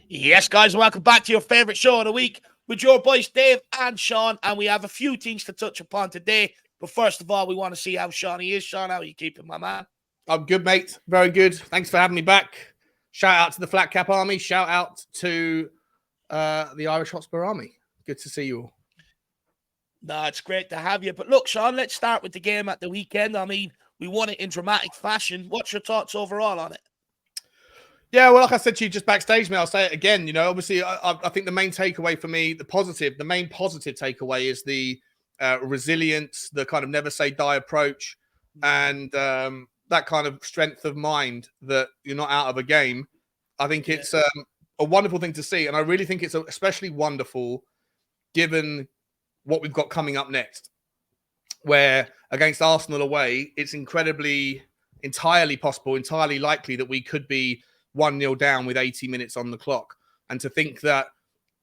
Yes, guys, welcome back to your favourite show of the week with your boys Dave and Sean, and we have a few things to touch upon today. But first of all, we want to see how Shawnee is. Sean, how are you keeping, my man? I'm good, mate. Very good. Thanks for having me back. Shout out to the Flat Cap Army. Shout out to the Irish Hotspur Army. Good to see you all. No, it's great to have you. But look, Sean, let's start with the game at the weekend. I mean, we won it in dramatic fashion. What's your thoughts overall on it? Yeah, well, like I said to you just backstage, mate, I'll say it again. You know, obviously, I think the main takeaway for me, the main positive takeaway is the resilience, the kind of never say die approach, and that kind of strength of mind that you're not out of a game. I think it's a wonderful thing to see. And I really think it's especially wonderful given what we've got coming up next, where against Arsenal away, it's entirely possible, entirely likely that we could be 1-0 down with 80 minutes on the clock. And to think that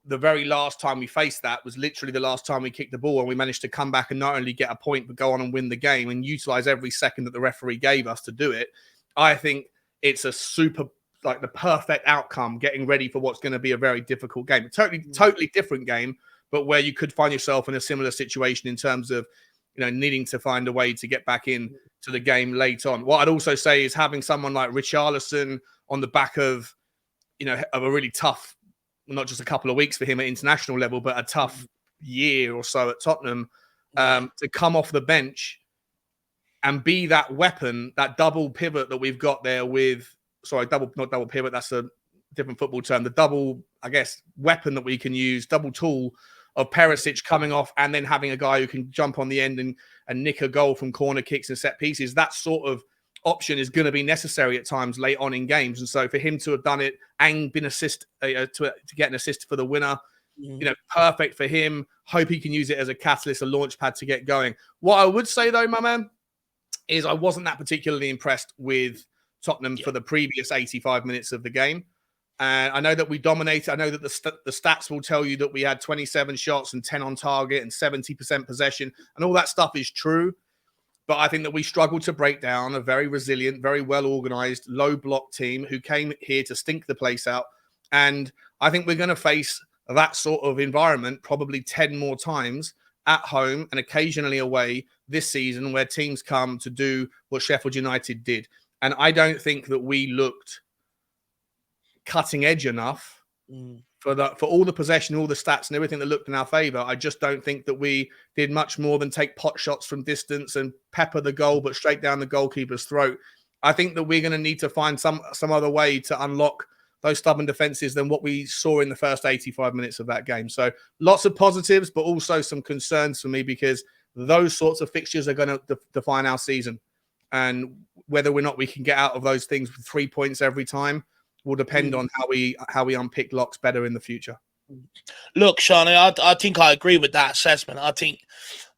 the very last time we faced that was literally the last time we kicked the ball, and we managed to come back and not only get a point, but go on and win the game and utilize every second that the referee gave us to do it. I think it's a super, like the perfect outcome, getting ready for what's going to be a very difficult game. Totally different game, but where you could find yourself in a similar situation in terms of, you know, needing to find a way to get back in to the game late on. What I'd also say is having someone like Richarlison on the back of, you know, of a really tough, not just a couple of weeks for him at international level, but a tough year or so at Tottenham, to come off the bench and be that weapon, that double pivot that we've got there with, not double pivot, that's a different football term, the double, I guess, weapon that we can use, double tool of Perisic coming off and then having a guy who can jump on the end and nick a goal from corner kicks and set pieces. That sort of option is going to be necessary at times late on in games. And so for him to have done it and been to get an assist for the winner, you know, perfect for him. Hope he can use it as a catalyst, a launch pad to get going. What I would say though, my man, is I wasn't that particularly impressed with Tottenham for the previous 85 minutes of the game. And I know that we dominated. I know that the stats will tell you that we had 27 shots and 10 on target and 70% possession, and all that stuff is true. But I think that we struggled to break down a very resilient, very well-organized, low-block team who came here to stink the place out. And I think we're going to face that sort of environment probably 10 more times at home and occasionally away this season, where teams come to do what Sheffield United did. And I don't think that we looked cutting edge enough for all the possession, all the stats and everything that looked in our favor. I just don't think that we did much more than take pot shots from distance and pepper the goal, but straight down the goalkeeper's throat. I think that we're going to need to find some other way to unlock those stubborn defenses than what we saw in the first 85 minutes of that game. So lots of positives, but also some concerns for me, because those sorts of fixtures are going to define our season. And whether or not we can get out of those things with 3 points every time will depend on how we unpick locks better in the future. Look, Sean, I think I agree with that assessment. I think,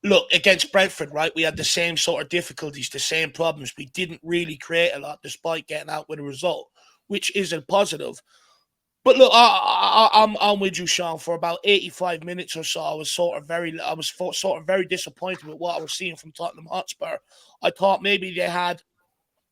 look, against Brentford, right, we had the same sort of difficulties, the same problems. We didn't really create a lot despite getting out with a result, which isn't positive. But look, I'm with you, Sean. For about 85 minutes or so, I was sort of very disappointed with what I was seeing from Tottenham Hotspur. I thought maybe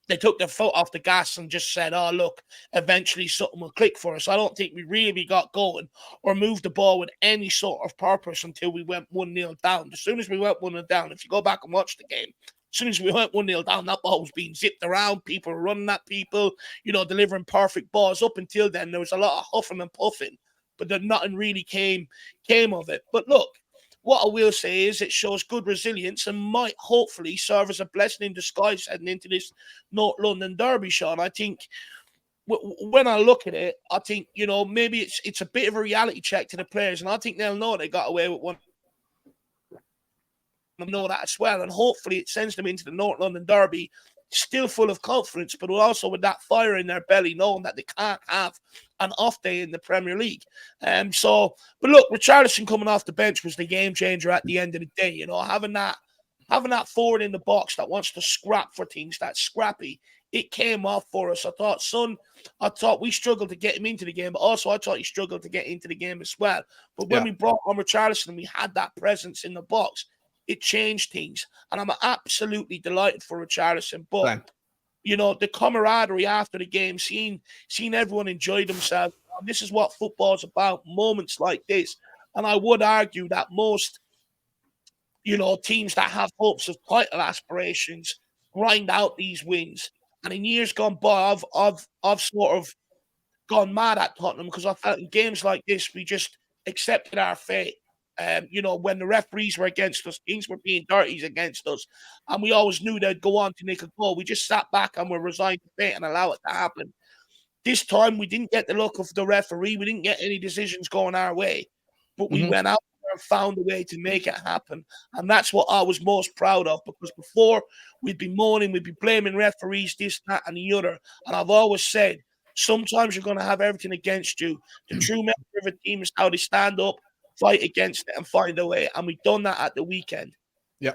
they took their foot off the gas and just said, oh, look, eventually something will click for us. I don't think we really got going or moved the ball with any sort of purpose until we went 1-0 down. As soon as we went 1-0 down, if you go back and watch the game, as soon as we went 1-0 down, that ball was being zipped around. People were running at people, you know, delivering perfect balls. Up until then, there was a lot of huffing and puffing, but then nothing really came of it. But look, what I will say is it shows good resilience and might hopefully serve as a blessing in disguise heading into this North London derby, Sean. I think when I look at it, I think, you know, maybe it's a bit of a reality check to the players, and I think they'll know they got away with one. Know that as well, and hopefully it sends them into the North London derby still full of confidence, but also with that fire in their belly, knowing that they can't have an off day in the Premier League. But look, Richarlison coming off the bench was the game changer at the end of the day. You know, having that forward in the box that wants to scrap for things, that's scrappy. It came off for us. I thought we struggled to get him into the game, but also I thought he struggled to get into the game as well. But when we brought on Richarlison and we had that presence in the box, it changed things, and I'm absolutely delighted for Richarlison. But you know, the camaraderie after the game, seeing everyone enjoy themselves. And this is what football's about, moments like this. And I would argue that most, you know, teams that have hopes of title aspirations grind out these wins. And in years gone by, I've sort of gone mad at Tottenham because I felt in games like this we just accepted our fate. You know, when the referees were against us, things were being dirties against us, and we always knew they'd go on to make a goal. We just sat back and were resigned to fate and allow it to happen. This time we didn't get the look of the referee. We didn't get any decisions going our way, but we went out there and found a way to make it happen. And that's what I was most proud of, because before we'd be moaning, we'd be blaming referees, this, that, and the other. And I've always said, sometimes you're going to have everything against you. The true measure of a team is how they stand up, fight against it, and find a way. And we've done that at the weekend. Yeah,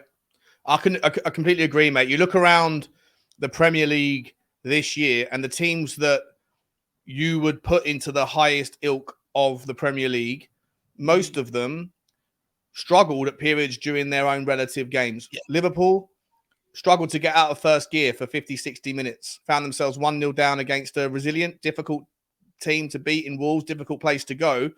I completely agree, mate. You look around the Premier League this year and the teams that you would put into the highest ilk of the Premier League, most of them struggled at periods during their own relative games. Yeah. Liverpool struggled to get out of first gear for 50, 60 minutes, found themselves 1-0 down against a resilient, difficult team to beat in Wolves, difficult place to go.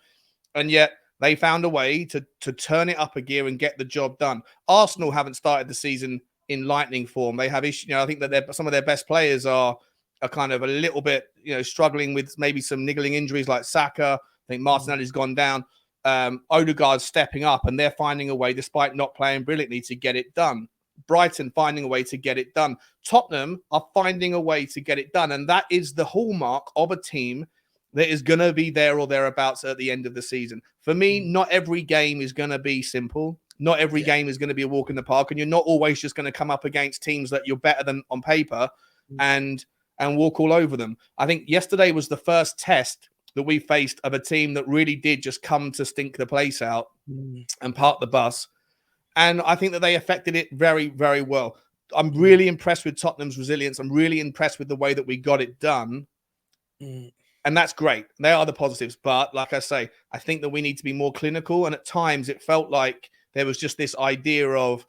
And yet they found a way to turn it up a gear and get the job done. Arsenal haven't started the season in lightning form. They have issues. You know, I think that some of their best players are kind of a little bit, you know, struggling with maybe some niggling injuries like Saka. I think Martinelli's gone down. Odegaard's stepping up, and they're finding a way, despite not playing brilliantly, to get it done. Brighton finding a way to get it done. Tottenham are finding a way to get it done. And that is the hallmark of a team that is going to be there or thereabouts at the end of the season. For me, not every game is going to be simple. Not every game is going to be a walk in the park. And you're not always just going to come up against teams that you're better than on paper and walk all over them. I think yesterday was the first test that we faced of a team that really did just come to stink the place out and park the bus. And I think that they affected it very, very well. I'm really impressed with Tottenham's resilience. I'm really impressed with the way that we got it done. And that's great. They are the positives. But like I say, I think that we need to be more clinical. And at times it felt like there was just this idea of,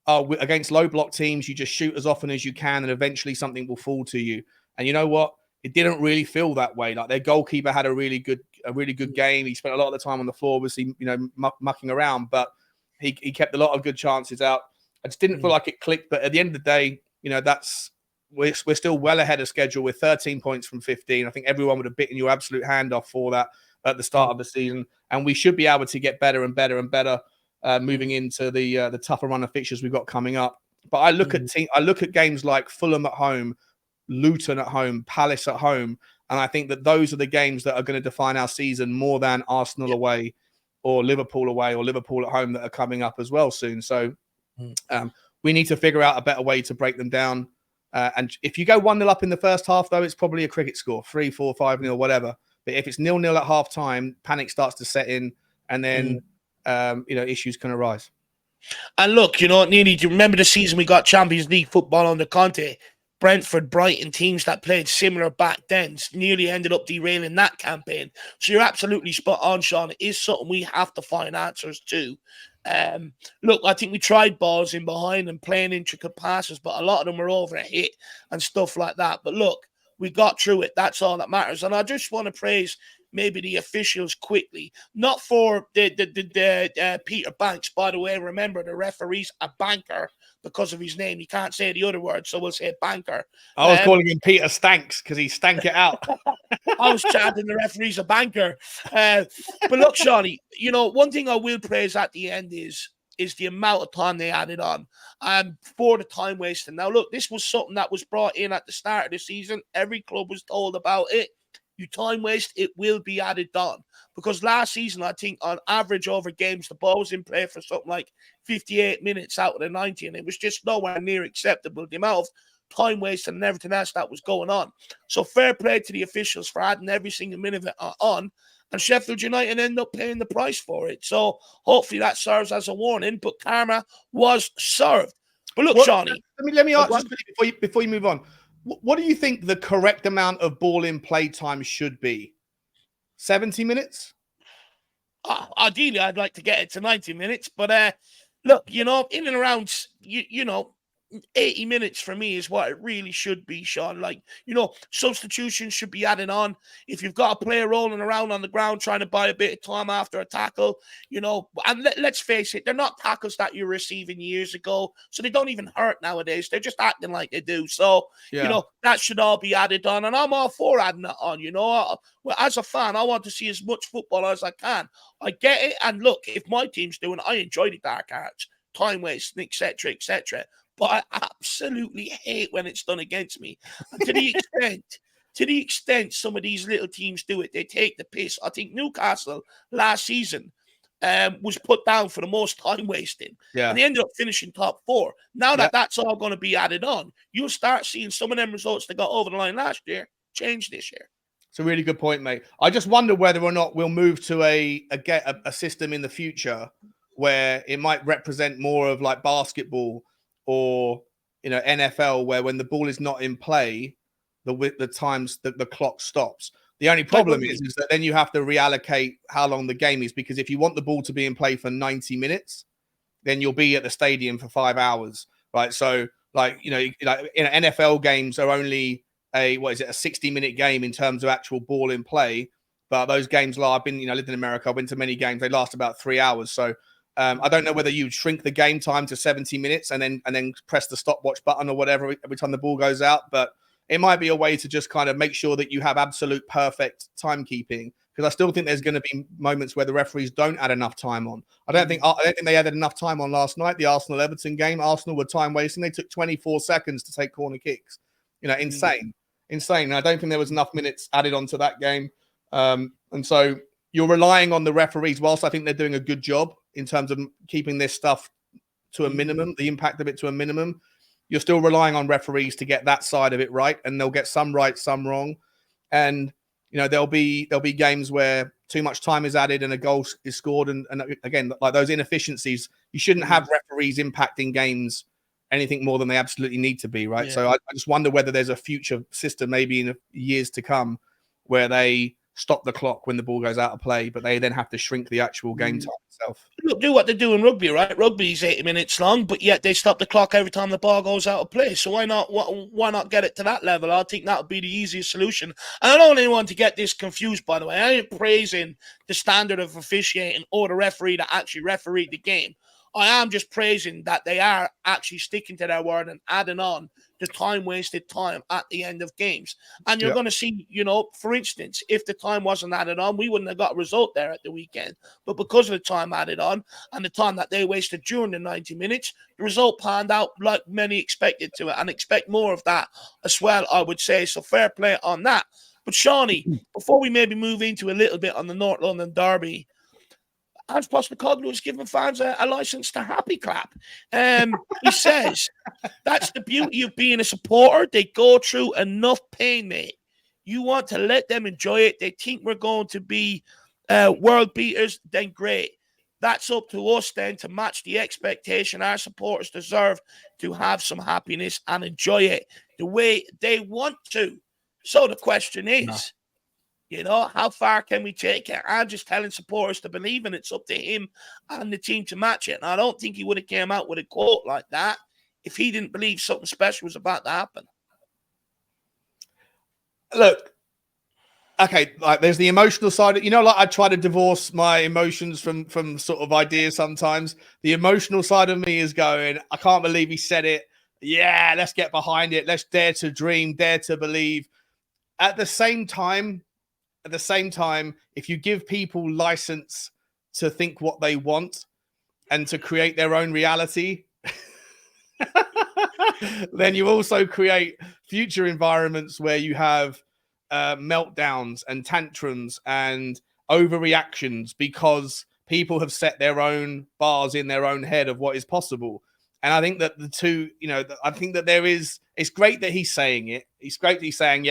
against low block teams, you just shoot as often as you can and eventually something will fall to you. And you know what? It didn't really feel that way. Like their goalkeeper had a really good game. He spent a lot of the time on the floor, obviously, you know, mucking around, but he kept a lot of good chances out. I just didn't feel like it clicked. But at the end of the day, you know, we're still well ahead of schedule with 13 points from 15. I think everyone would have bitten your absolute hand off for that at the start of the season. And we should be able to get better and better and better moving into the tougher run of fixtures we've got coming up. But I look at games like Fulham at home, Luton at home, Palace at home, and I think that those are the games that are going to define our season more than Arsenal away or Liverpool away or Liverpool at home that are coming up as well soon. So we need to figure out a better way to break them down. And if you go 1-0 up in the first half, though, it's probably a cricket score, 3-4, 5-0, whatever. But if it's 0-0 at half time, panic starts to set in, and then you know, issues can arise. And look, you know, Neely, do you remember the season we got Champions League football under Conte? Brentford, Brighton, teams that played similar back then nearly ended up derailing that campaign. So you're absolutely spot on, Sean. It is something we have to find answers to. Look, I think we tried balls in behind and playing intricate passes, but a lot of them were over a hit and stuff like that. But look, we got through it. That's all that matters. And I just want to praise maybe the officials quickly, not for the Peter Banks. By the way, remember the referee's a banker because of his name. He can't say the other word, so we'll say banker. I was calling him Peter Stanks because he stank it out. I was chanting the referee's a banker. But look, Shawnee, you know, one thing I will praise at the end is the amount of time they added on for the time wasting. Now, look, this was something that was brought in at the start of the season. Every club was told about it. You time waste, it will be added on. Because last season, I think on average over games, the ball was in play for something like 58 minutes out of the 90, and it was just nowhere near acceptable. The amount of time waste and everything else that was going on. So fair play to the officials for adding every single minute of it on, and Sheffield United end up paying the price for it. So hopefully that serves as a warning, but karma was served. But look, Shawnee. Let me ask just before you move on. What do you think the correct amount of ball in play time should be? 70 minutes? Ideally, I'd like to get it to 90 minutes. But look, you know, in and around, you know, 80 minutes for me is what it really should be, Sean. Like, substitutions should be added on. If you've got a player rolling around on the ground trying to buy a bit of time after a tackle, and let's face it, they're not tackles that you were receiving years ago, so they don't even hurt nowadays. They're just acting like they do. So, that should all be added on, and I'm all for adding that on. Well, as a fan, I want to see as much football as I can. I get it, and look, if my team's doing it, I enjoy the dark arts, time wasting, etc., etc. But I absolutely hate when it's done against me. And to the extent some of these little teams do it, they take the piss. I think Newcastle last season was put down for the most time wasting. Yeah. And they ended up finishing top 4. Now that that's all going to be added on, you'll start seeing some of them results that got over the line last year change this year. It's a really good point, mate. I just wonder whether or not we'll move to a system in the future where it might represent more of like basketball or NFL, where when the ball is not in play, the clock stops. The only problem is that then you have to reallocate how long the game is, because if you want the ball to be in play for 90 minutes, then you'll be at the stadium for 5 hours, right? So NFL games are only a 60-minute game in terms of actual ball in play, but those games I've been lived in America, I've been to many games, they last about 3 hours. So I don't know whether you shrink the game time to 70 minutes and then press the stopwatch button or whatever every time the ball goes out. But it might be a way to just kind of make sure that you have absolute perfect timekeeping, because I still think there's going to be moments where the referees don't add enough time on. I don't think they added enough time on last night. The Arsenal-Everton game, Arsenal were time wasting. They took 24 seconds to take corner kicks. Insane. And I don't think there was enough minutes added onto that game. And so you're relying on the referees, whilst I think they're doing a good job in terms of keeping this stuff to a minimum, the impact of it to a minimum. You're still relying on referees to get that side of it right, and they'll get some right, some wrong. And there'll be games where too much time is added and a goal is scored, and again, like those inefficiencies, you shouldn't have referees impacting games anything more than they absolutely need to be, right? Yeah. So I just wonder whether there's a future system, maybe in years to come, where they stop the clock when the ball goes out of play, but they then have to shrink the actual game time itself. Look, do what they do in rugby, right? Rugby's 80 minutes long, but yet they stop the clock every time the ball goes out of play. So why not get it to that level? I think that would be the easiest solution. And I don't want anyone to get this confused, by the way. I ain't praising the standard of officiating or the referee that actually refereed the game. I am just praising that they are actually sticking to their word and adding on the wasted time at the end of games. And you're going to see, for instance, if the time wasn't added on, we wouldn't have got a result there at the weekend. But because of the time added on and the time that they wasted during the 90 minutes, the result panned out like many expected to it, and expect more of that as well, I would say. So fair play on that. But Shawnee, before we maybe move into a little bit on the North London derby, Hans Postecoglou has given fans a license to happy clap. He says, that's the beauty of being a supporter. They go through enough pain, mate. You want to let them enjoy it. They think we're going to be world beaters, then great. That's up to us then to match the expectation. Our supporters deserve to have some happiness and enjoy it the way they want to. So the question is, how far can we take it? I'm just telling supporters to believe, and it's up to him and the team to match it. And I don't think he would have came out with a quote like that if he didn't believe something special was about to happen. Look, okay, like there's the emotional side. Like I try to divorce my emotions from sort of ideas sometimes. The emotional side of me is going, I can't believe he said it. Yeah, let's get behind it. Let's dare to dream, dare to believe. At the same time, if you give people license to think what they want and to create their own reality, then you also create future environments where you have meltdowns and tantrums and overreactions because people have set their own bars in their own head of what is possible. And I think that the two, I think that it's great that he's saying it. It's great that he's saying,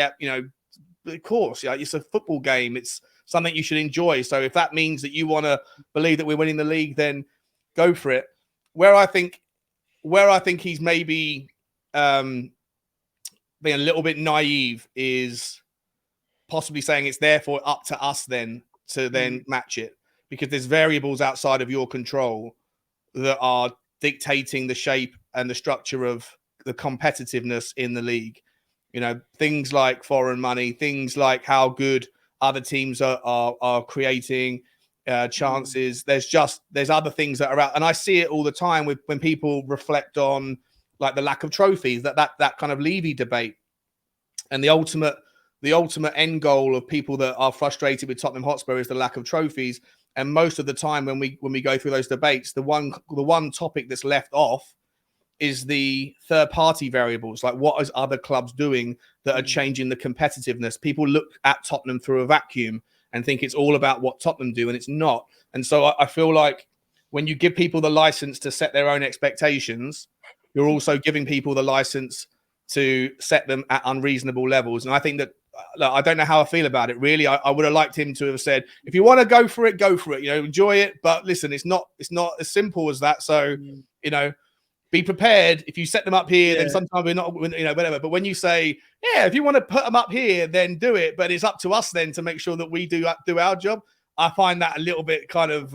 of course, it's a football game. It's something you should enjoy. So if that means that you want to believe that we're winning the league, then go for it. Where I think he's maybe being a little bit naive is possibly saying it's therefore up to us then to then match it, because there's variables outside of your control that are dictating the shape and the structure of competitiveness in the league. You know, things like foreign money, things like how good other teams are creating chances. There's other things that are out, and I see it all the time with when people reflect on like the lack of trophies, that kind of Levy debate, and the ultimate end goal of people that are frustrated with Tottenham Hotspur is the lack of trophies. And most of the time when we go through those debates, the one topic that's left off is the third party variables. Like, what is other clubs doing that are changing the competitiveness? People look at Tottenham through a vacuum and think it's all about what Tottenham do, and it's not. And so I feel like when you give people the license to set their own expectations, you're also giving people the license to set them at unreasonable levels. And I think that I don't know how I feel about it. Really, I would have liked him to have said, if you want to go for it, go for it. You know, enjoy it. But listen, it's not as simple as that. So, you know, be prepared. If you set them up here, then sometimes we're not, you know, whatever. But when you say, yeah, if you want to put them up here, then do it. But it's up to us then to make sure that we do our job. I find that a little bit kind of,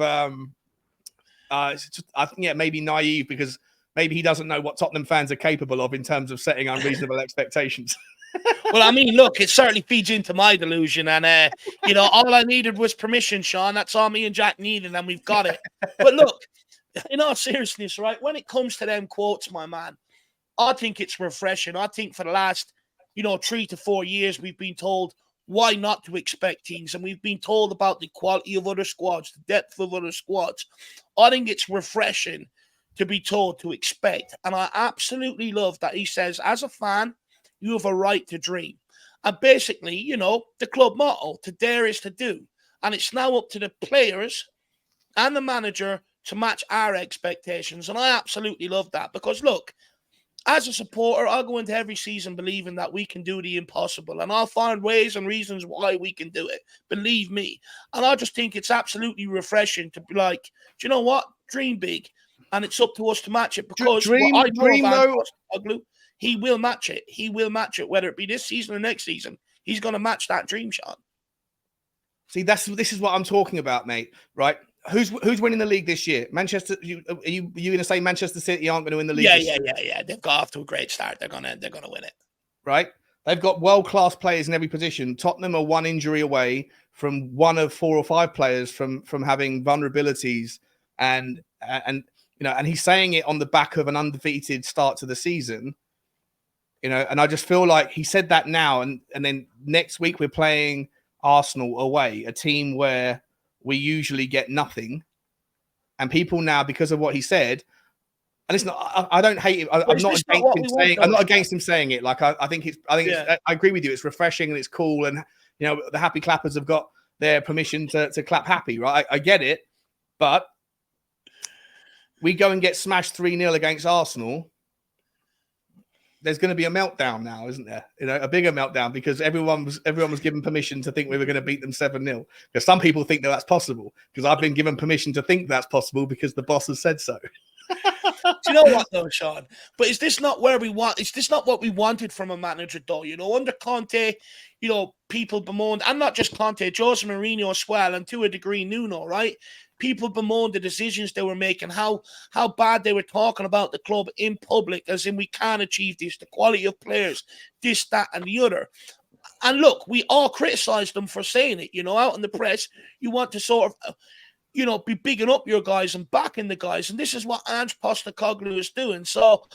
it's just, I think, maybe naive, because maybe he doesn't know what Tottenham fans are capable of in terms of setting unreasonable expectations. Well, I mean, look, it certainly feeds into my delusion. And, you know, all I needed was permission, Sean. That's all me and Jack needed, and we've got it. But look, in all seriousness, right, when it comes to them quotes, my man, I think it's refreshing. I think for the last, 3 to 4 years, we've been told why not to expect things, and we've been told about the quality of other squads, the depth of other squads. I think it's refreshing to be told to expect, and I absolutely love that he says, as a fan, you have a right to dream. And basically, the club motto, to dare is to do. And it's now up to the players and the manager to match our expectations. And I absolutely love that, because look, as a supporter, I'll go into every season believing that we can do the impossible, and I'll find ways and reasons why we can do it. Believe me. And I just think it's absolutely refreshing to be like, do you know what? Dream big. And it's up to us to match it, because dream though, Postecoglou, he will match it. He will match it, whether it be this season or next season. He's going to match that dream, Sean. See, this is what I'm talking about, mate. Right? Who's winning the league this year? Manchester. Are you going to say Manchester City aren't going to win the league? Yeah. They've got off to a great start. They're gonna win it. Right? They've got world-class players in every position. Tottenham are one injury away from one of 4 or 5 players from having vulnerabilities, and he's saying it on the back of an undefeated start to the season. And I just feel like he said that now, and then next week we're playing Arsenal away, a team where we usually get nothing, and people now, because of what he said, and it's not, I don't hate it. I'm not against him saying. I'm not against him saying it. Like I think I agree with you. It's refreshing and it's cool, and the happy clappers have got their permission to clap happy, right? I get it, but we go and get smashed 3-0 against Arsenal. There's going to be a meltdown now, isn't there? A bigger meltdown, because everyone was given permission to think we were going to beat them 7-0. Because some people think that that's possible. Because I've been given permission to think that's possible because the boss has said so. Do you know what, though, Sean? But is this not where we want? Is this not what we wanted from a manager, though? Under Conte, people bemoaned, and not just Conte, Jose Mourinho as well, and to a degree Nuno, right? People bemoaned the decisions they were making, how bad they were talking about the club in public, as in we can't achieve this, the quality of players, this, that, and the other. And look, we all criticised them for saying it, out in the press. You want to sort of, be bigging up your guys and backing the guys. And this is what Ange Postecoglou is doing. So,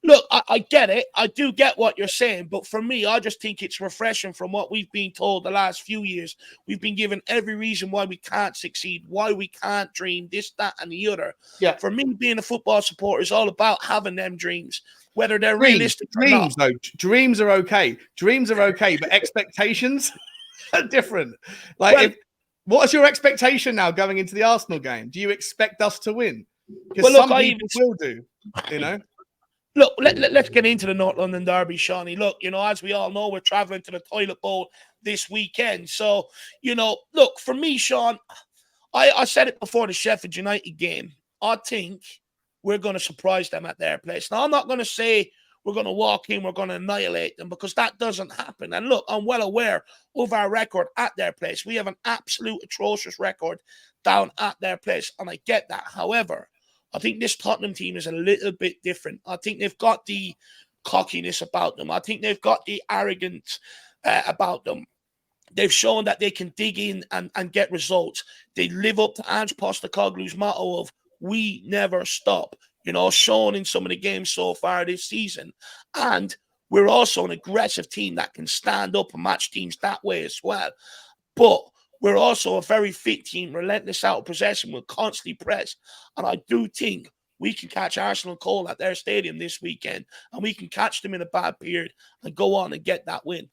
look, I get it. I do get what you're saying. But for me, I just think it's refreshing from what we've been told the last few years. We've been given every reason why we can't succeed, why we can't dream, this, that, and the other. Yeah. For me, being a football supporter is all about having them dreams, whether they're realistic or not. Though. Dreams are okay. Dreams are okay, but expectations are different. What is your expectation now going into the Arsenal game? Do you expect us to win? Because some people will do, Look, let's get into the North London Derby, Shawnee. Look, as we all know, we're traveling to the Toilet Bowl this weekend. So, look, for me, Sean, I said it before the Sheffield United game. I think we're going to surprise them at their place. Now, I'm not going to say we're going to walk in, we're going to annihilate them, because that doesn't happen. And look, I'm well aware of our record at their place. We have an absolute atrocious record down at their place, and I get that. However, I think this Tottenham team is a little bit different. I think they've got the cockiness about them. I think they've got the arrogance about them. They've shown that they can dig in and get results. They live up to Ange Postecoglou's motto of "We never stop." Shown in some of the games so far this season. And we're also an aggressive team that can stand up and match teams that way as well. But we're also a very fit team, relentless out of possession. We'll constantly press. And I do think we can catch Arsenal cold at their stadium this weekend, and we can catch them in a bad period and go on and get that win.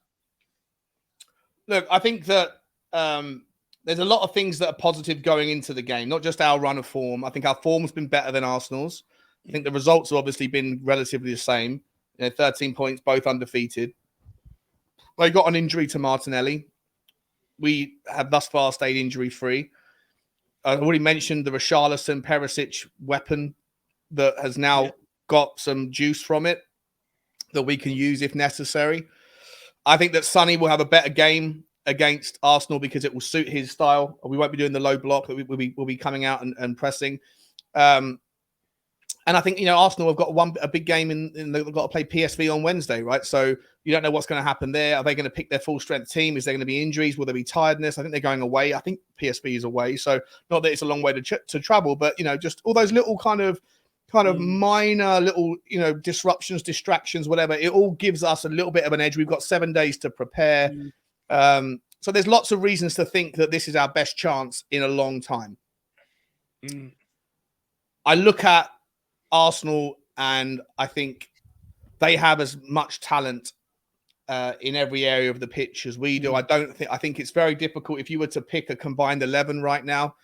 Look, I think that there's a lot of things that are positive going into the game, not just our run of form. I think our form's been better than Arsenal's. I think the results have obviously been relatively the same. 13 points, both undefeated. They got an injury to Martinelli. We have thus far stayed injury-free. I already mentioned the Richarlison Perisic weapon that has now got some juice from it that we can use if necessary. I think that Sonny will have a better game against Arsenal because it will suit his style. We won't be doing the low block, but we'll be coming out and pressing. And I think, Arsenal have got a big game and they've got to play PSV on Wednesday, right? So you don't know what's going to happen there. Are they going to pick their full strength team? Is there going to be injuries? Will there be tiredness? I think they're going away. I think PSV is away. So not that it's a long way to travel, but, just all those little kind of minor little, disruptions, distractions, whatever. It all gives us a little bit of an edge. We've got 7 days to prepare. So there's lots of reasons to think that this is our best chance in a long time. I look at Arsenal and I think they have as much talent in every area of the pitch as we do. I think it's very difficult if you were to pick a combined 11 right now.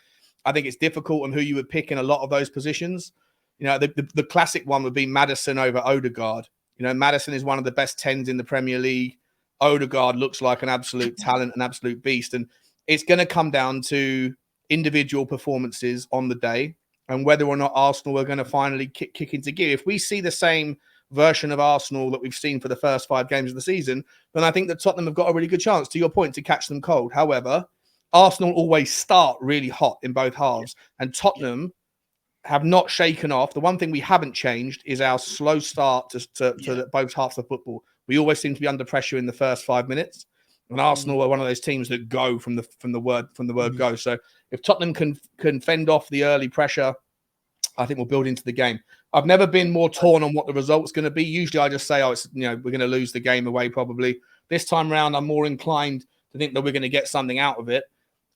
I think it's difficult on who you would pick in a lot of those positions. The classic one would be Maddison over Odegaard. Maddison is one of the best 10s in the Premier League. Odegaard looks like an absolute talent, an absolute beast. And it's going to come down to individual performances on the day and whether or not Arsenal are going to finally kick into gear. If we see the same version of Arsenal that we've seen for the first 5 games of the season, then I think that Tottenham have got a really good chance, to your point, to catch them cold. However, Arsenal always start really hot in both halves, and Tottenham have not shaken off. The one thing we haven't changed is our slow start to both halves of football. We always seem to be under pressure in the first 5 minutes, and Arsenal are one of those teams that go from the word go. So if Tottenham can fend off the early pressure, I think we'll build into the game. I've never been more torn on what the result's going to be. Usually I just say, we're going to lose the game away probably. This time round, I'm more inclined to think that we're going to get something out of it.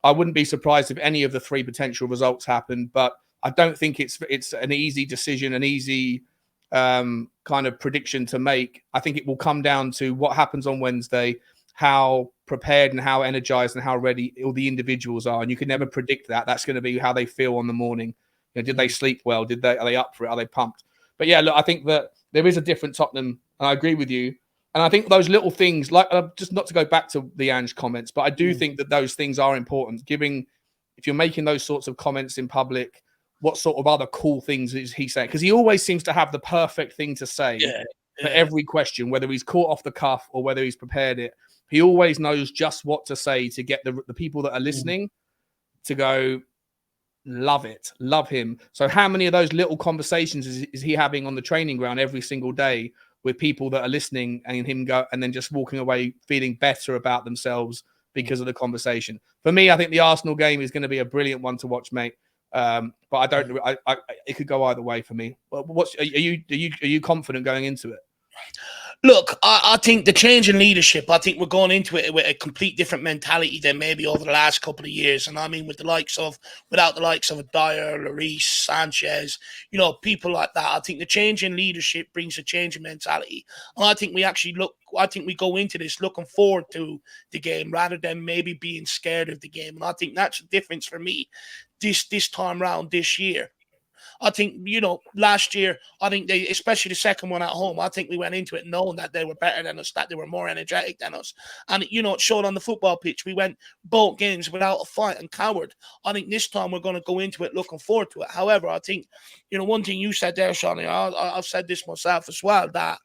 I wouldn't be surprised if any of the 3 potential results happen, but I don't think it's an easy decision, an easy kind of prediction to make. I think it will come down to what happens on Wednesday, how prepared and how energized and how ready all the individuals are. And you can never predict that. That's going to be how they feel on the morning. Did they sleep well? Are they up for it? Are they pumped? But yeah, look, I think that there is a different Tottenham, and I agree with you. And I think those little things, like just not to go back to the Ange comments, but I do think that those things are important. If you're making those sorts of comments in public, what sort of other cool things is he saying? Because he always seems to have the perfect thing to say for every question, whether he's caught off the cuff or whether he's prepared it. He always knows just what to say to get the people that are listening to go, love it, love him. So how many of those little conversations is he having on the training ground every single day with people that are listening and him go and then just walking away feeling better about themselves because of the conversation? For me, I think the Arsenal game is going to be a brilliant one to watch, mate. But I don't. It could go either way for me. Are you confident going into it? Look, I think the change in leadership, I think we're going into it with a complete different mentality than maybe over the last couple of years. And I mean, without the likes of a Dyer, Lloris, Sanchez, people like that. I think the change in leadership brings a change in mentality. And I think we go into this looking forward to the game rather than maybe being scared of the game. And I think that's the difference for me this time round this year. I think, last year, I think especially the second one at home, I think we went into it knowing that they were better than us, that they were more energetic than us. And, it showed on the football pitch. We went both games without a fight and cowered. I think this time we're going to go into it looking forward to it. However, I think, one thing you said there, Shawnee, I've said this myself as well, that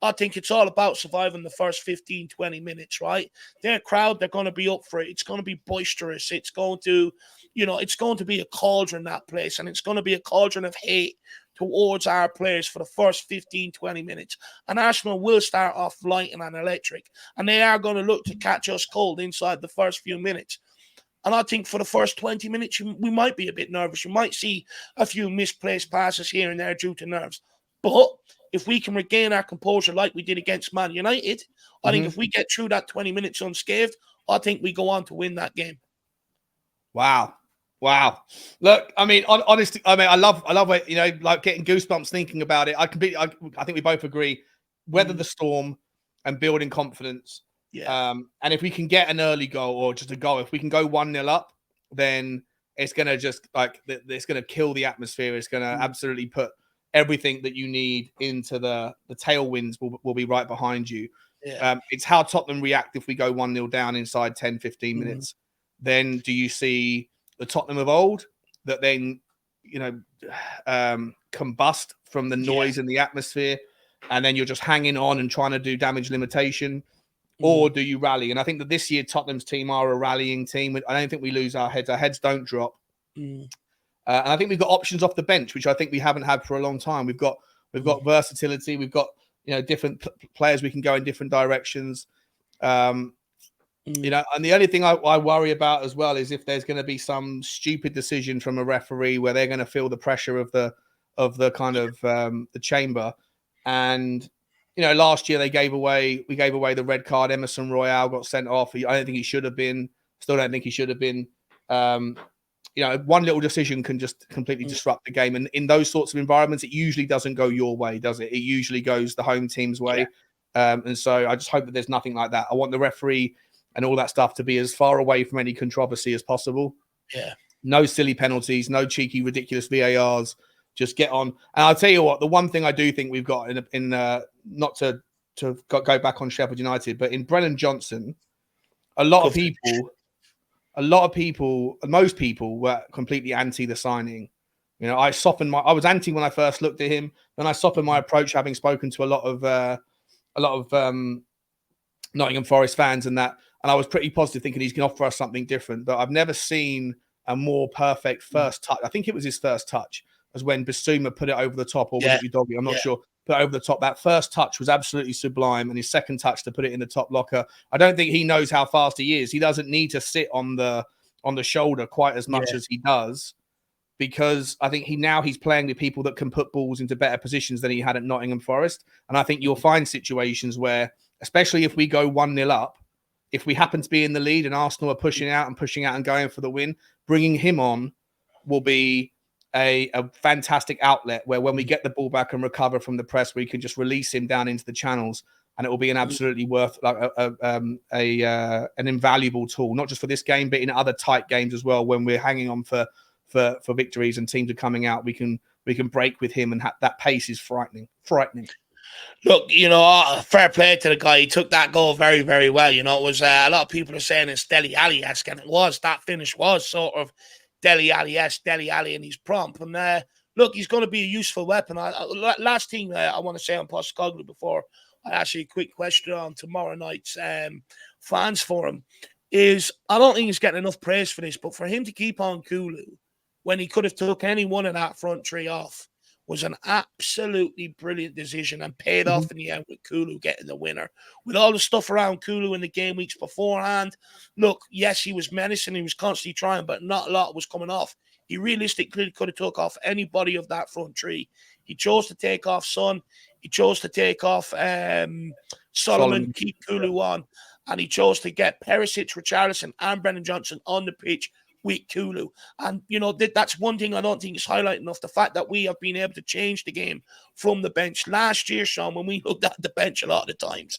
I think it's all about surviving the first 15, 20 minutes, right? Their crowd, they're going to be up for it. It's going to be boisterous. It's going to, it's going to be a cauldron, that place, and it's going to be a cauldron of hate towards our players for the first 15, 20 minutes. And Arsenal will start off light and electric. And they are going to look to catch us cold inside the first few minutes. And I think for the first 20 minutes, we might be a bit nervous. You might see a few misplaced passes here and there due to nerves. But if we can regain our composure like we did against Man United, I think if we get through that 20 minutes unscathed, I think we go on to win that game. Wow. Look, I mean, honestly, I mean, I love it, you know, like getting goosebumps thinking about it. I think we both agree, weather the storm and building confidence. Yeah. And if we can get an early goal or just a goal, if we can go 1-0 up, then it's going to just like, it's going to kill the atmosphere. It's going to absolutely put everything that you need into the tailwinds will be right behind you. Yeah. It's how Tottenham react if we go 1-0 down inside 10, 15 minutes. Then do you see the Tottenham of old that then, you know, combust from the noise and the atmosphere, and then you're just hanging on and trying to do damage limitation? Or do you rally? And I think that this year Tottenham's team are a rallying team. I don't think we lose our heads. Our heads don't drop. And I think we've got options off the bench, which I think we haven't had for a long time. We've got versatility. We've got, you know, different players. We can go in different directions. You know, and the only thing I worry about as well is if there's going to be some stupid decision from a referee where they're going to feel the pressure of the kind of the chamber. And you know, last year we gave away the red card. Emerson Royale got sent off. I don't think he should have been. Still don't think he should have been. You know, one little decision can just completely disrupt the game. And in those sorts of environments, it usually doesn't go your way, does it? It usually goes the home team's way. And so I just hope that there's nothing like that. I want the referee and all that stuff to be as far away from any controversy as possible. Yeah. No silly penalties, no cheeky, ridiculous VARs. Just get on. And I'll tell you what, the one thing I do think we've got in not to go back on Sheffield United, but in Brennan Johnson, most people were completely anti the signing. You know, I was anti when I first looked at him. Then I softened my approach, having spoken to a lot of Nottingham Forest fans and that. And I was pretty positive, thinking he's going to offer us something different. But I've never seen a more perfect first touch. I think it was his first touch, as when Bissouma put it over the top, or was it Udogie? I'm not sure. Put it over the top. That first touch was absolutely sublime, and his second touch to put it in the top locker. I don't think he knows how fast he is. He doesn't need to sit on the shoulder quite as much as he does, because I think he's playing with people that can put balls into better positions than he had at Nottingham Forest. And I think you'll find situations where, especially if we go 1-0 up, if we happen to be in the lead and Arsenal are pushing out and going for the win, bringing him on will be a fantastic outlet where when we get the ball back and recover from the press, we can just release him down into the channels, and it will be an absolutely an invaluable tool, not just for this game, but in other tight games as well. When we're hanging on for victories and teams are coming out, we can break with him, and that pace is frightening. Look, you know, fair play to the guy. He took that goal very, very well. You know, it was a lot of people are saying it's Dele Alli-esque, and it was. That finish was sort of Dele Alli-esque, Dele Alli, and he's prompt. And look, he's going to be a useful weapon. Last thing I want to say on Postecoglou before I ask you a quick question on tomorrow night's fans forum is, I don't think he's getting enough praise for this, but for him to keep on Kulu when he could have took any one of that front three off was an absolutely brilliant decision, and paid off in the end with Kulu getting the winner. With all the stuff around Kulu in the game weeks beforehand, look, yes, he was menacing, he was constantly trying, but not a lot was coming off. He realistically could have took off anybody of that front three. He chose to take off Son. He chose to take off Solomon, keep Kulu on, and he chose to get Perisic, Richarlison, and Brennan Johnson on the pitch with Kulu. And, you know, that's one thing I don't think is highlighted enough, the fact that we have been able to change the game from the bench. Last year, Sean, when we looked at the bench a lot of the times,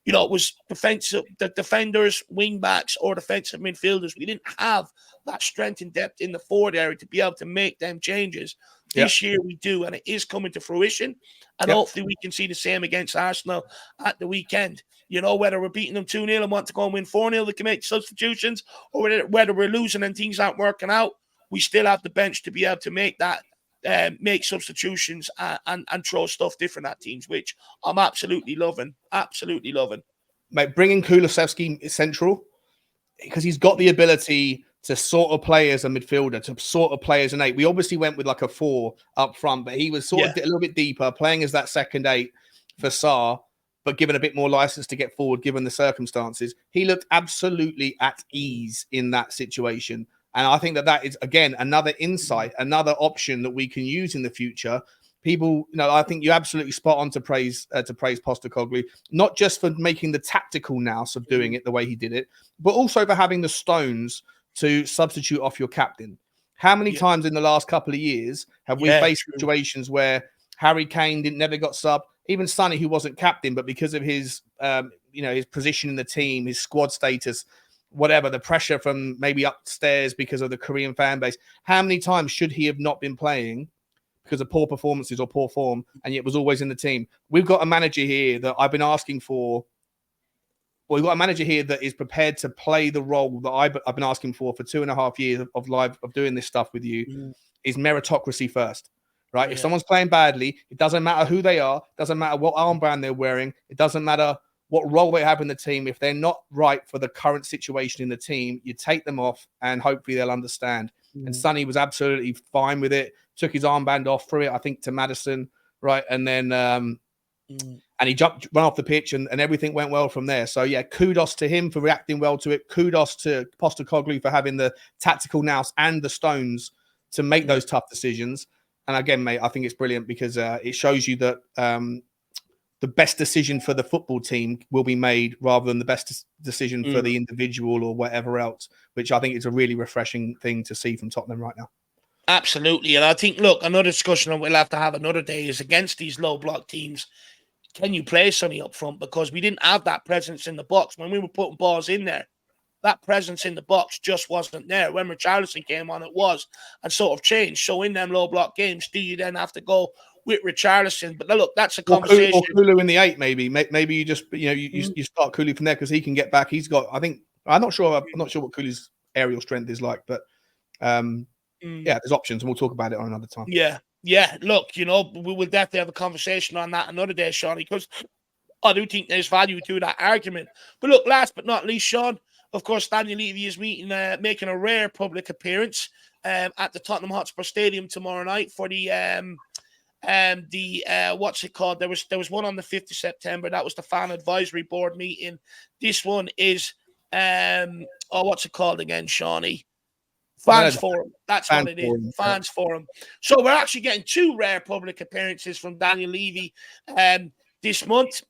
you know, it was the defenders, wing backs, or defensive midfielders. We didn't have that strength and depth in the forward area to be able to make them changes. This year we do, and it is coming to fruition. And hopefully we can see the same against Arsenal at the weekend. You know, whether we're beating them 2-0 and want to go and win 4-0, they can make substitutions, or whether we're losing and things aren't working out, we still have the bench to be able to make that, make substitutions and throw stuff different at teams, which I'm absolutely loving. Mate, bringing Kulusevski central, because he's got the ability to sort of play as a midfielder, to sort of play as an 8. We obviously went with like a 4 up front, but he was sort of a little bit deeper, playing as that second 8 for Sarr, but given a bit more license to get forward given the circumstances. He looked absolutely at ease in that situation. And I think that is, again, another insight, another option that we can use in the future. People, I think you're absolutely spot on to praise Postecoglou, not just for making the tactical nous of doing it the way he did it, but also for having the stones to substitute off your captain. How many times in the last couple of years have we faced situations where Harry Kane never got subbed, even Sonny, who wasn't captain, but because of his, his position in the team, his squad status, whatever, the pressure from maybe upstairs because of the Korean fan base, how many times should he have not been playing because of poor performances or poor form, and yet was always in the team? We've got a manager here that I've been asking for. Well, we've got a manager here that is prepared to play the role that I've been asking for 2.5 years of doing this stuff with you. Is meritocracy first, right? If someone's playing badly, it doesn't matter who they are, doesn't matter what armband they're wearing, it doesn't matter what role they have in the team. If they're not right for the current situation in the team, you take them off and hopefully they'll understand. And Sonny was absolutely fine with it, took his armband off, threw it, I think, to Maddison, right? And then and he ran off the pitch and everything went well from there. So, yeah, kudos to him for reacting well to it. Kudos to Postecoglou for having the tactical nous and the stones to make those tough decisions. And again, mate, I think it's brilliant because it shows you that the best decision for the football team will be made rather than the best decision for the individual or whatever else, which I think is a really refreshing thing to see from Tottenham right now. Absolutely. And I think, look, another discussion we'll have to have another day is against these low block teams. Can you play Sonny up front? Because we didn't have that presence in the box. When we were putting balls in there, that presence in the box just wasn't there. When Richarlison came on, it was, and sort of changed. So in them low block games, do you then have to go with Richarlison? But look, that's a conversation. Or Kulu in the 8, maybe. Maybe you just, you start Kulu from there because he can get back. He's got, I think, I'm not sure what Kulu's aerial strength is like, but yeah, there's options, and we'll talk about it on another time. Yeah, look, we will definitely have a conversation on that another day, Sean, because I do think there's value to that argument. But look, last but not least, Sean, of course, Daniel Levy is making a rare public appearance at the Tottenham Hotspur Stadium tomorrow night for the what's it called? There was one on the 5th of September. That was the fan advisory board meeting. This one is what's it called again, Shawnee? Fans Forum. That's what it is. Fans Forum. So we're actually getting 2 rare public appearances from Daniel Levy this month.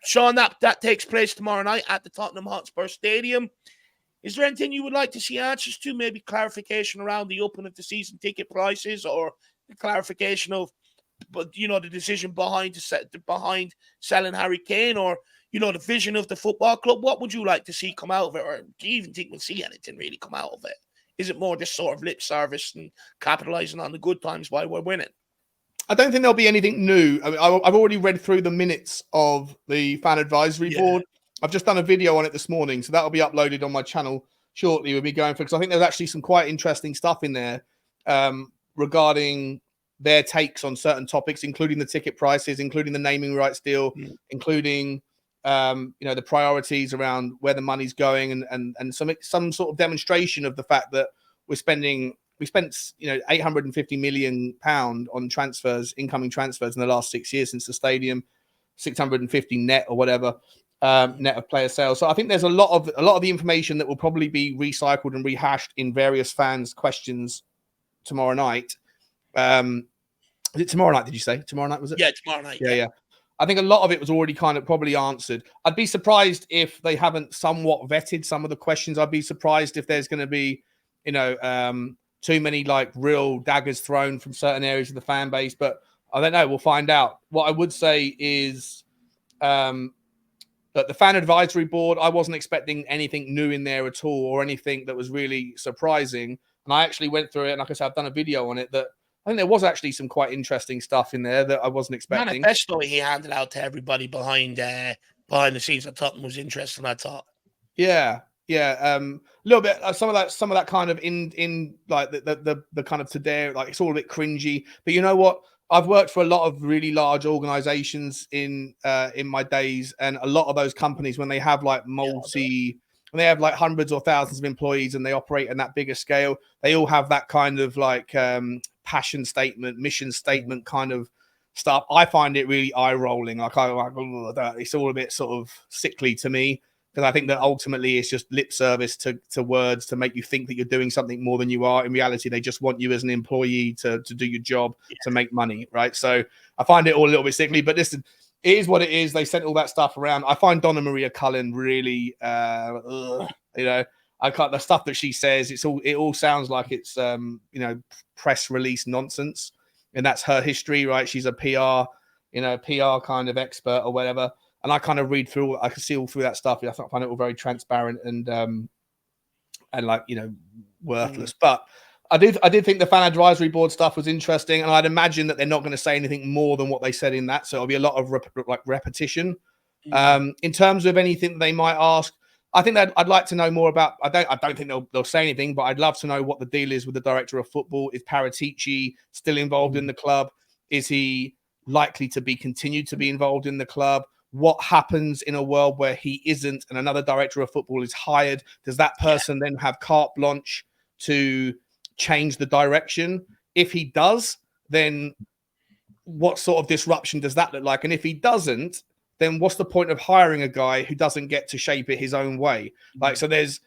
Sean, that takes place tomorrow night at the Tottenham Hotspur Stadium. Is there anything you would like to see answers to? Maybe clarification around the opening of the season ticket prices, or the clarification of, the decision behind selling Harry Kane, or the vision of the football club? What would you like to see come out of it, or do you even think we'll see anything really come out of it? Is it more just sort of lip service and capitalizing on the good times while we're winning? I don't think there'll be anything new. I mean, I've already read through the minutes of the fan advisory board. I've just done a video on it this morning, so that'll be uploaded on my channel shortly. We'll be going for, because I think there's actually some quite interesting stuff in there regarding their takes on certain topics, including the ticket prices, including the naming rights deal, including the priorities around where the money's going, and some sort of demonstration of the fact that we spent £850 million on transfers, incoming transfers in the last 6 years since the stadium, 650 net or whatever, net of player sales. So I think there's a lot of the information that will probably be recycled and rehashed in various fans' questions tomorrow night. Is it tomorrow night? Did you say tomorrow night? Was it? Yeah, tomorrow night. Yeah. I think a lot of it was already kind of probably answered. I'd be surprised if they haven't somewhat vetted some of the questions. I'd be surprised if there's going to be, too many like real daggers thrown from certain areas of the fan base. But I don't know. We'll find out. What I would say is that the fan advisory board, I wasn't expecting anything new in there at all, or anything that was really surprising. And I actually went through it, and like I said, I've done a video on it that I think there was actually some quite interesting stuff in there that I wasn't expecting. Manifesto he handed out to everybody behind the scenes at Tottenham was interesting, I thought. Yeah. A little bit some of that kind of in like the kind of today, like it's all a bit cringy. But you know what? I've worked for a lot of really large organizations in my days, and a lot of those companies, when they have like when they have like hundreds or thousands of employees and they operate on that bigger scale, they all have that kind of like passion statement, mission statement kind of stuff. I find it really eye rolling. Like it's all a bit sort of sickly to me, because I think that ultimately it's just lip service to words to make you think that you're doing something more than you are. In reality, they just want you as an employee to do your job, to make money, right? So I find it all a little bit sickly, but listen, it is what it is. They sent all that stuff around. I find Donna Maria Cullen really, I can't. The stuff that she says, it all sounds like it's press release nonsense, and that's her history, right? She's a PR kind of expert or whatever. And I kind of read through. I can see all through that stuff. I find it all very transparent and worthless. But I did think the fan advisory board stuff was interesting, and I'd imagine that they're not going to say anything more than what they said in that. So it'll be a lot of repetition. In terms of anything they might ask, I think that I'd like to know more about. I don't think they'll say anything, but I'd love to know what the deal is with the director of football. Is Paratici still involved in the club? Is he likely to be continued to be involved in the club? What happens in a world where he isn't and another director of football is hired? Does that person then have carte blanche to change the direction? If he does, then what sort of disruption does that look like? And if he doesn't, then what's the point of hiring a guy who doesn't get to shape it his own way? Like, so there's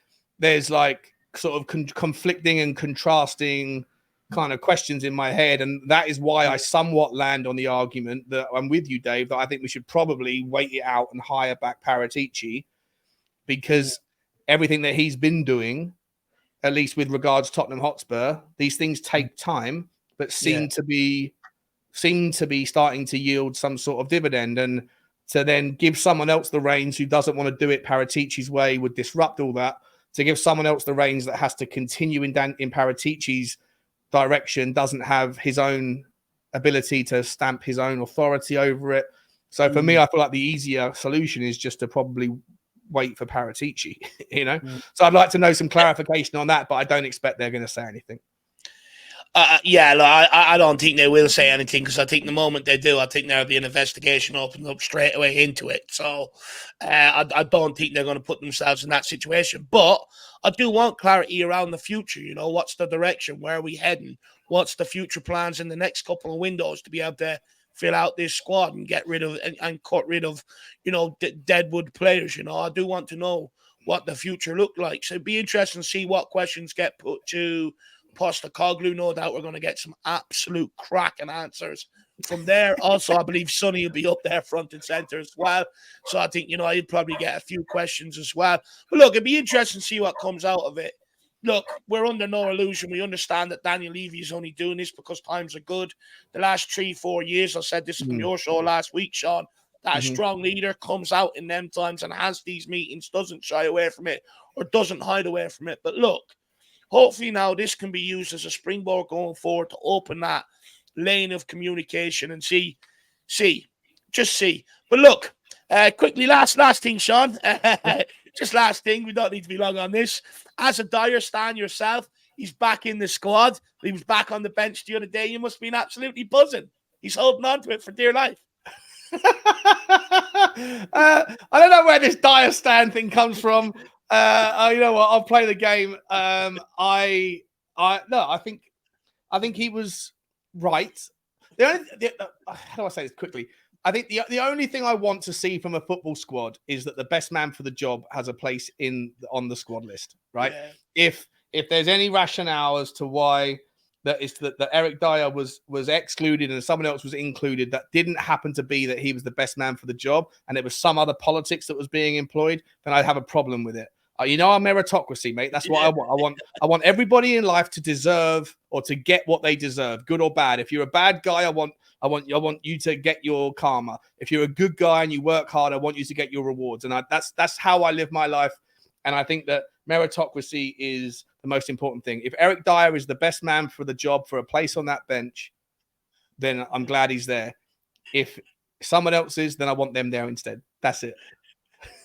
like sort of conflicting and contrasting kind of questions in my head, and that is why I somewhat land on the argument that I'm with you, Dave, that I think we should probably wait it out and hire back Paratici, because everything that he's been doing, at least with regards to Tottenham Hotspur, these things take time, but seem to be starting to yield some sort of dividend. And to then give someone else the reins who doesn't want to do it Paratici's way would disrupt all that. To give someone else the reins that has to continue in Paratici's direction, doesn't have his own ability to stamp his own authority over it. So for me, I feel like the easier solution is just to probably wait for Paratici, So I'd like to know some clarification on that, but I don't expect they're going to say anything. I don't think they will say anything, because I think the moment they do, I think there'll be an investigation opened up straight away into it. So I don't think they're going to put themselves in that situation. But I do want clarity around the future. What's the direction? Where are we heading? What's the future plans in the next couple of windows to be able to fill out this squad and get rid of and cut rid of, deadwood players? I do want to know what the future looked like. So it'd be interesting to see what questions get put to Postecoglou. No doubt we're going to get some absolute cracking answers from there. Also, I believe Sonny will be up there front and center as well. So I think, I'd probably get a few questions as well. But look, it'd be interesting to see what comes out of it. Look, we're under no illusion. We understand that Daniel Levy is only doing this because times are good. The last 3-4 years, I said this on your show last week, Sean, that a strong leader comes out in them times and has these meetings, doesn't shy away from it or doesn't hide away from it. But look, hopefully now this can be used as a springboard going forward to open that lane of communication and see. But look, quickly, last thing, Sean. Just last thing. We don't need to be long on this. As a Dyer stan yourself, he's back in the squad. He was back on the bench the other day. You must have been absolutely buzzing. He's holding on to it for dear life. I don't know where this Dyer stan thing comes from. You know what? I'll play the game. I think he was right. How do I say this quickly? I think the only thing I want to see from a football squad is that the best man for the job has a place on the squad list, right? Yeah. If there's any rationale as to why that Eric Dyer was excluded and someone else was included, that didn't happen to be that he was the best man for the job and it was some other politics that was being employed, then I'd have a problem with it. Our meritocracy, mate. That's what I want. I want everybody in life to deserve or to get what they deserve, good or bad. If you're a bad guy, I want you to get your karma. If you're a good guy and you work hard, I want you to get your rewards. And that's how I live my life. And I think that meritocracy is the most important thing. If Eric Dyer is the best man for the job, for a place on that bench, then I'm glad he's there. If someone else is, then I want them there instead. That's it.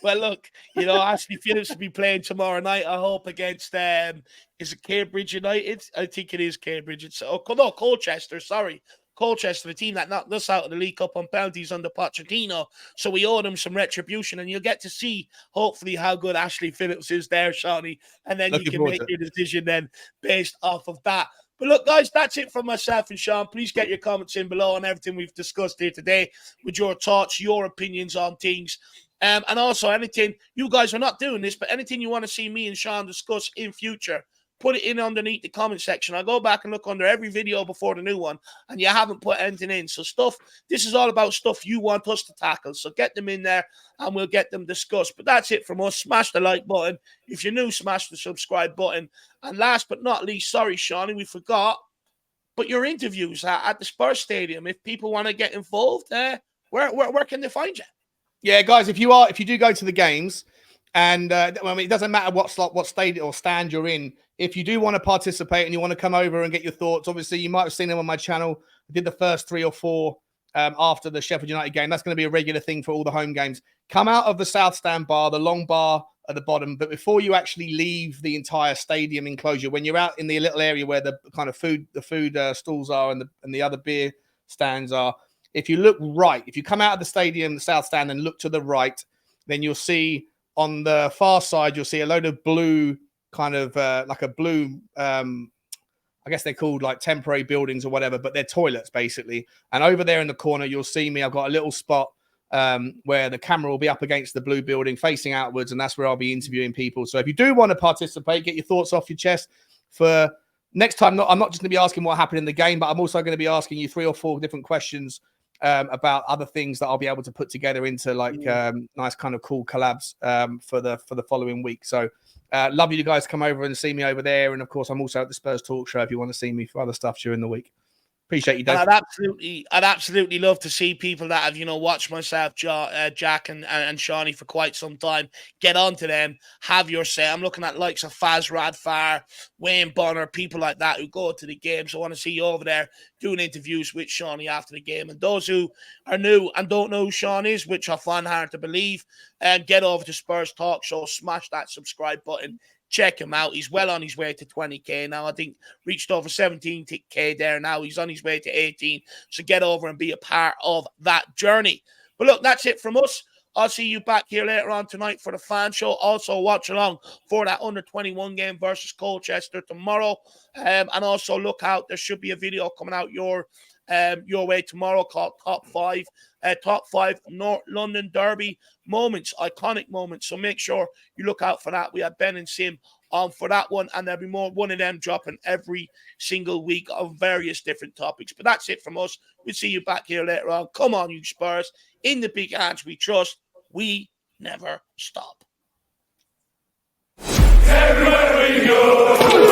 Well, look, Ashley Phillips will be playing tomorrow night, I hope, against, is it Cambridge United? I think it is Cambridge. Colchester, sorry. Colchester, the team that knocked us out of the League Cup on penalties under Pochettino. So we owe them some retribution, and you'll get to see, hopefully, how good Ashley Phillips is there, Shawnee, and then you can make your decision then based off of that. But look, guys, that's it from myself and Sean. Please get your comments in below on everything we've discussed here today with your thoughts, your opinions on things. And also anything, you guys are not doing this, but anything you want to see me and Sean discuss in future, put it in underneath the comment section. I'll go back and look under every video before the new one, and you haven't put anything in. So this is all about stuff you want us to tackle. So get them in there, and we'll get them discussed. But that's it from us. Smash the like button. If you're new, smash the subscribe button. And last but not least, sorry, Shawnee, we forgot, but your interviews at the Spurs Stadium, if people want to get involved, where can they find you? Yeah, guys, if you do go to the games, and I mean, it doesn't matter what slot, what stadium or stand you're in. If you do want to participate and you want to come over and get your thoughts, obviously you might have seen them on my channel. I did the first 3 or 4 after the Sheffield United game. That's going to be a regular thing for all the home games. Come out of the South Stand bar, the long bar at the bottom, but before you actually leave the entire stadium enclosure, when you're out in the little area where the kind of food stalls are and the other beer stands are, if you look right, if you come out of the stadium, the South Stand, and look to the right, then you'll see on the far side, you'll see a load of blue, kind of like a blue, I guess they're called like temporary buildings or whatever, but they're toilets basically. And over there in the corner, you'll see me. I've got a little spot where the camera will be up against the blue building facing outwards, and that's where I'll be interviewing people. So if you do want to participate, get your thoughts off your chest for next time. I'm not just going to be asking what happened in the game, but I'm also going to be asking you 3 or 4 different questions about other things that I'll be able to put together into like nice kind of cool collabs for the following week. So love you to guys come over and see me over there. And of course, I'm also at the Spurs Talk Show if you want to see me for other stuff during the week. Appreciate you, Dave. I'd absolutely love to see people that have, watched myself, Jack and Shawnee for quite some time. Get onto them, have your say. I'm looking at likes of Faz Radfar, Wayne Bonner, people like that who go to the games. I want to see you over there doing interviews with Shawnee after the game. And those who are new and don't know who Sean is, which I find hard to believe, get over to Spurs Talk Show, smash that subscribe button. Check him out. He's well on his way to 20K now. I think reached over 17K there now. He's on his way to 18. So get over and be a part of that journey. But look, that's it from us. I'll see you back here later on tonight for the fan show. Also watch along for that under-21 game versus Colchester tomorrow. And also look out. There should be a video coming out your way tomorrow called Top 5 North London Derby moments, iconic moments. So make sure you look out for that. We have Ben and Sim on for that one, and there'll be one of them dropping every single week on various different topics. But that's it from us. We'll see you back here later on. Come on, you Spurs. In the big hands we trust. We never stop. Everywhere we go.